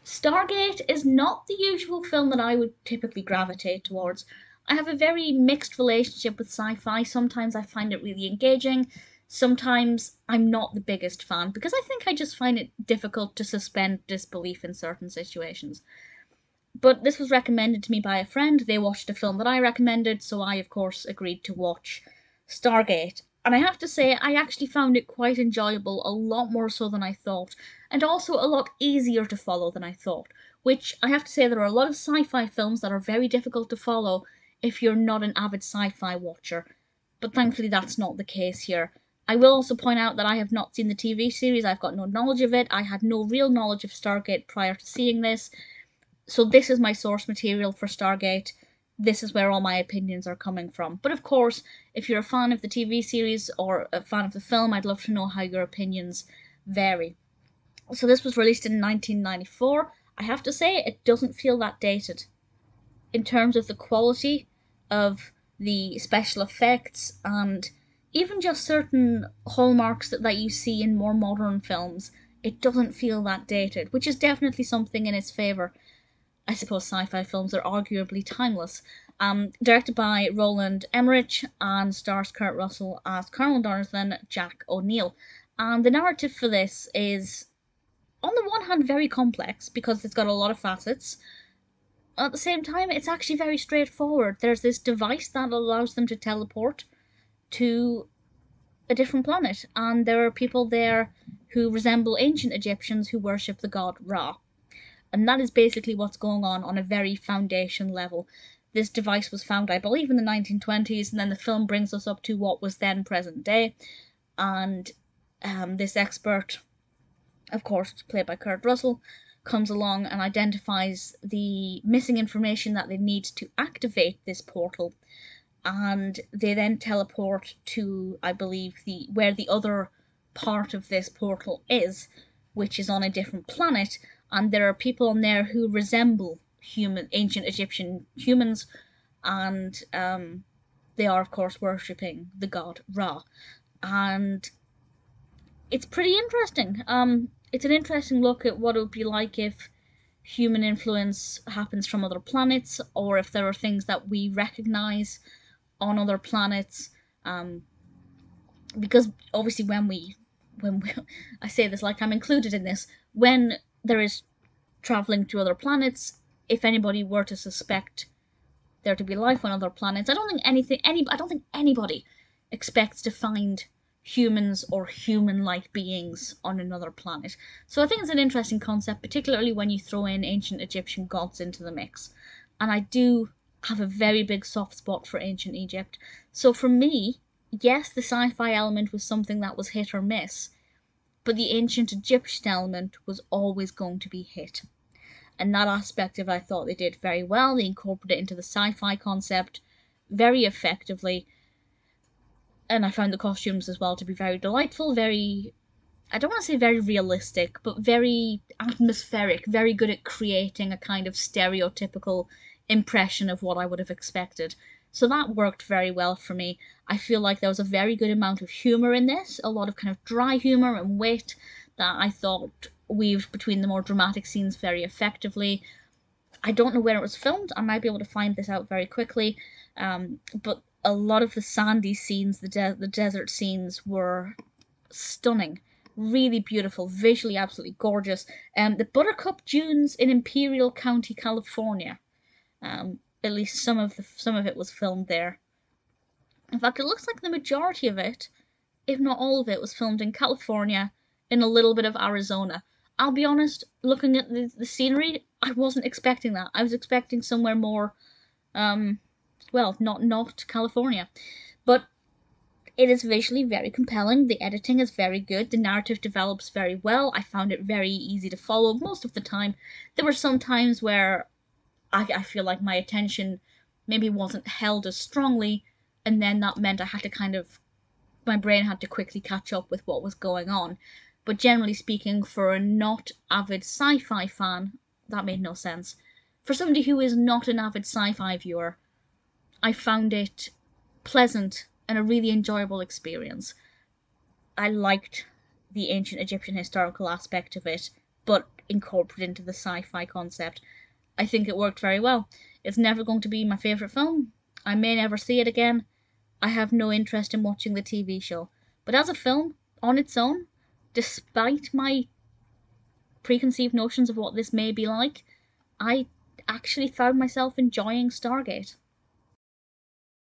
Stargate is not the usual film that I would typically gravitate towards. I have a very mixed relationship with sci-fi. Sometimes I find it really engaging. Sometimes I'm not the biggest fan because I think I just find it difficult to suspend disbelief in certain situations. But this was recommended to me by a friend. They watched a film that I recommended, so I, of course, agreed to watch Stargate. And I have to say, I actually found it quite enjoyable, a lot more so than I thought, and also a lot easier to follow than I thought. Which, I have to say, there are a lot of sci fi films that are very difficult to follow if you're not an avid sci fi watcher. But thankfully, that's not the case here. I will also point out that I have not seen the TV series, I've got no knowledge of it, I had no real knowledge of Stargate prior to seeing this, so this is my source material for Stargate. This is where all my opinions are coming from. But of course, if you're a fan of the TV series or a fan of the film, I'd love to know how your opinions vary. So this was released in 1994. I have to say, it doesn't feel that dated. In terms of the quality of the special effects and even just certain hallmarks that you see in more modern films, it doesn't feel that dated, which is definitely something in its favour. I suppose sci-fi films are arguably timeless. Directed by Roland Emmerich and stars Kurt Russell as Colonel Donovan Jack O'Neill. And the narrative for this is, on the one hand, very complex because it's got a lot of facets. At the same time, it's actually very straightforward. There's this device that allows them to teleport to a different planet, and there are people there who resemble ancient Egyptians who worship the god Ra. And that is basically what's going on a very foundation level. This device was found, I believe, in the 1920s, and then the film brings us up to what was then present day. And this expert, of course, played by Kurt Russell, comes along and identifies the missing information that they need to activate this portal. And they then teleport to, I believe, where the other part of this portal is, which is on a different planet. And there are people on there who resemble ancient Egyptian humans, and they are, of course, worshipping the god Ra. And it's pretty interesting. It's an interesting look at what it would be like if human influence happens from other planets, or if there are things that we recognize on other planets. Because obviously, when we I say this like I'm included in this, when there is traveling to other planets, if anybody were to suspect there to be life on other planets, I don't think anybody expects to find humans or human-like beings on another planet. So I think it's an interesting concept, particularly when you throw in ancient Egyptian gods into the mix. And I do have a very big soft spot for ancient Egypt. So for me, yes, the sci-fi element was something that was hit or miss, but the ancient Egyptian element was always going to be hit. And that aspect of it I thought they did very well. They incorporated it into the sci-fi concept very effectively. And I found the costumes as well to be very delightful, very, I don't want to say very realistic, but very atmospheric, very good at creating a kind of stereotypical impression of what I would have expected. So that worked very well for me. I feel like there was a very good amount of humour in this, a lot of kind of dry humour and wit that I thought weaved between the more dramatic scenes very effectively. I don't know where it was filmed. I might be able to find this out very quickly. But a lot of the sandy scenes, the desert scenes, were stunning. Really beautiful, visually absolutely gorgeous. The Buttercup Dunes in Imperial County, California. At least some of it was filmed there. In fact, it looks like the majority of it, if not all of it, was filmed in California, in a little bit of Arizona. I'll be honest, looking at the scenery, I wasn't expecting that. I was expecting somewhere more, well, not California. But it is visually very compelling. The editing is very good. The narrative develops very well. I found it very easy to follow most of the time. There were some times where I feel like my attention maybe wasn't held as strongly, and then that meant I had to my brain had to quickly catch up with what was going on. But generally speaking, for a not avid sci-fi fan, that made no sense. For somebody who is not an avid sci-fi viewer, I found it pleasant and a really enjoyable experience. I liked the ancient Egyptian historical aspect of it, but incorporated into the sci-fi concept. I think it worked very well. It's never going to be my favourite film. I may never see it again. I have no interest in watching the TV show. But as a film, on its own, despite my preconceived notions of what this may be like, I actually found myself enjoying Stargate.